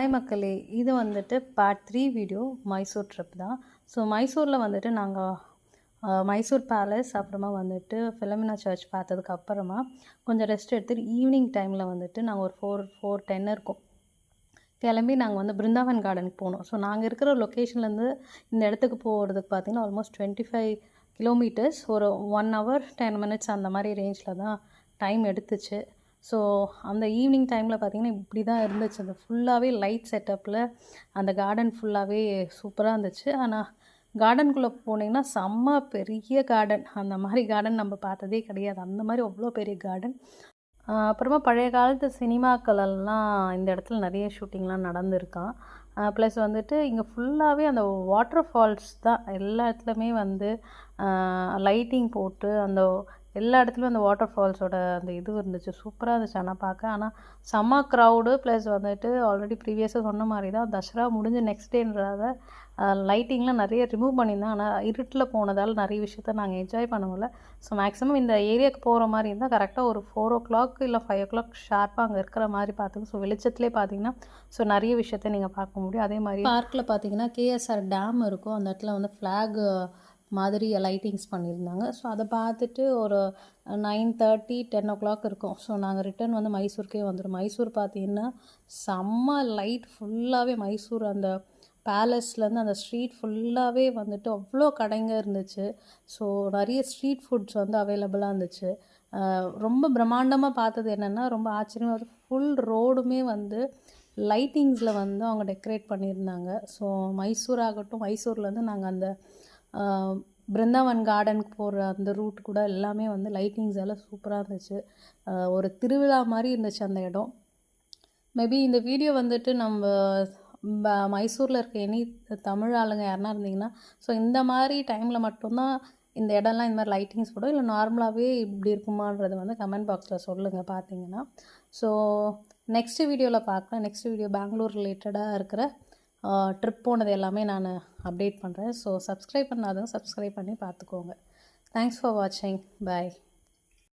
Hi மக்களே, இது வந்துட்டு பார்ட் 3 வீடியோ மைசூர் ட்ரிப் தான். ஸோ மைசூரில் வந்துட்டு நாங்கள் மைசூர் பேலஸ் அப்புறமா வந்துட்டு ஃபிலோமினா சர்ச் பார்த்ததுக்கப்புறமா கொஞ்சம் ரெஸ்ட் எடுத்துகிட்டு ஈவினிங் டைமில் வந்துட்டு நாங்கள் ஒரு 4:10 இருக்கும் கிளம்பி நாங்கள் வந்து பிருந்தாவன் கார்டனுக்கு போனோம். ஸோ நாங்கள் இருக்கிற லொக்கேஷன்லேருந்து இந்த இடத்துக்கு போகிறதுக்கு பார்த்திங்கன்னா ஆல்மோஸ்ட் 25 கிலோமீட்டர்ஸ், ஒரு 1 hour 10 minutes அந்த மாதிரி ரேஞ்சில் தான் டைம் எடுத்துச்சு. ஸோ அந்த ஈவினிங் டைமில் பார்த்திங்கன்னா இப்படி தான் இருந்துச்சு. அந்த ஃபுல்லாகவே லைட் செட்டப்பில் அந்த கார்டன் ஃபுல்லாகவே சூப்பராக இருந்துச்சு. ஆனால் கார்டனுக்குள்ளே போனீங்கன்னா செம்ம பெரிய கார்டன், அந்த மாதிரி கார்டன் நம்ம பார்த்ததே கிடையாது. அந்த மாதிரி அவ்வளோ பெரிய கார்டன். அப்புறமா பழைய காலத்து சினிமாக்களெல்லாம் இந்த இடத்துல நிறைய ஷூட்டிங்லாம் நடந்திருக்கான். ப்ளஸ் வந்துட்டு இங்கே ஃபுல்லாகவே அந்த வாட்டர் ஃபால்ஸ் தான். எல்லா இடத்துலையுமே வந்து லைட்டிங் போட்டு அந்த எல்லா இடத்துலையும் அந்த வாட்டர் ஃபால்ஸோட அந்த இது இருந்துச்சு. சூப்பராக இருந்துச்சு ஆனால் பார்க்க. ஆனால் செம்ம க்ரௌடு. ப்ளஸ் வந்துட்டு ஆல்ரெடி ப்ரீவியஸாக சொன்ன மாதிரி தான் தசரா முடிஞ்சு நெக்ஸ்ட் டேன்றத லைட்டிங்லாம் நிறைய ரிமூவ் பண்ணியிருந்தாங்க. ஆனால் இருட்டில் போனதால் நிறைய விஷயத்த நாங்கள் என்ஜாய் பண்ண முடியல. ஸோ மேக்ஸிமம் இந்த ஏரியாவுக்கு போகிற மாதிரி இருந்தால் கரெக்டாக ஒரு 4 o'clock இல்லை 5 o'clock ஷார்ப்பாக அங்கே இருக்கிற மாதிரி பார்த்துங்க. ஸோ வெளிச்சத்துலேயே பார்த்தீங்கன்னா ஸோ நிறைய விஷயத்த நீங்கள் பார்க்க முடியும். அதே மாதிரி பார்க்கில் பார்த்தீங்கன்னா கேஎஸ்ஆர் டேம் இருக்கும். அந்த இடத்துல வந்து ஃப்ளாக் மாதிரி லைட்டிங்ஸ் பண்ணியிருந்தாங்க. ஸோ அதை பார்த்துட்டு ஒரு 9:30 10 o'clock இருக்கும். ஸோ நாங்கள் ரிட்டர்ன் வந்து மைசூருக்கே வந்துடும். மைசூர் பார்த்திங்கன்னா செம்ம லைட் ஃபுல்லாகவே மைசூர் அந்த பேலஸ்லேருந்து அந்த ஸ்ட்ரீட் ஃபுல்லாகவே வந்துட்டு அவ்வளோ கடைங்க இருந்துச்சு. ஸோ நிறைய ஸ்ட்ரீட் ஃபுட்ஸ் வந்து அவைலபிளாக இருந்துச்சு. ரொம்ப பிரம்மாண்டமாக பார்த்தது என்னென்னா ரொம்ப ஆச்சரியமாக ஃபுல் ரோடுமே வந்து லைட்டிங்ஸில் வந்து அவங்க டெக்கரேட் பண்ணியிருந்தாங்க. ஸோ மைசூர் ஆகட்டும், மைசூர்லேருந்து நாங்கள் அந்த பிருந்தாவன் கார்டனுக்கு போகிற அந்த ரூட் கூட எல்லாமே வந்து லைட்டிங்ஸ் எல்லாம் சூப்பராக இருந்துச்சு. ஒரு திருவிழா மாதிரி இருந்துச்சு அந்த இடம். மேபி இந்த வீடியோ வந்துட்டு நம்ம மைசூரில் இருக்க எனி தமிழ் ஆளுங்க யாருனா இருந்தீங்கன்னா ஸோ இந்த மாதிரி டைமில் மட்டும்தான் இந்த இடம்லாம் இந்த மாதிரி லைட்டிங்ஸ் போடும், இல்லை நார்மலாகவே இப்படி இருக்குமான்றது வந்து கமெண்ட் பாக்ஸில் சொல்லுங்கள் பார்த்தீங்கன்னா. ஸோ நெக்ஸ்ட் வீடியோவில் பார்க்கலாம். நெக்ஸ்ட் வீடியோ பெங்களூர் ரிலேட்டடாக இருக்கிற ட்ரிப் போனது எல்லாமே நான் அப்டேட் பண்ணுறேன். ஸோ சப்ஸ்கிரைப் பண்ணாதவங்க சப்ஸ்கிரைப் பண்ணி பார்த்துக்கோங்க. தேங்க்ஸ் ஃபார் வாட்சிங். பாய்.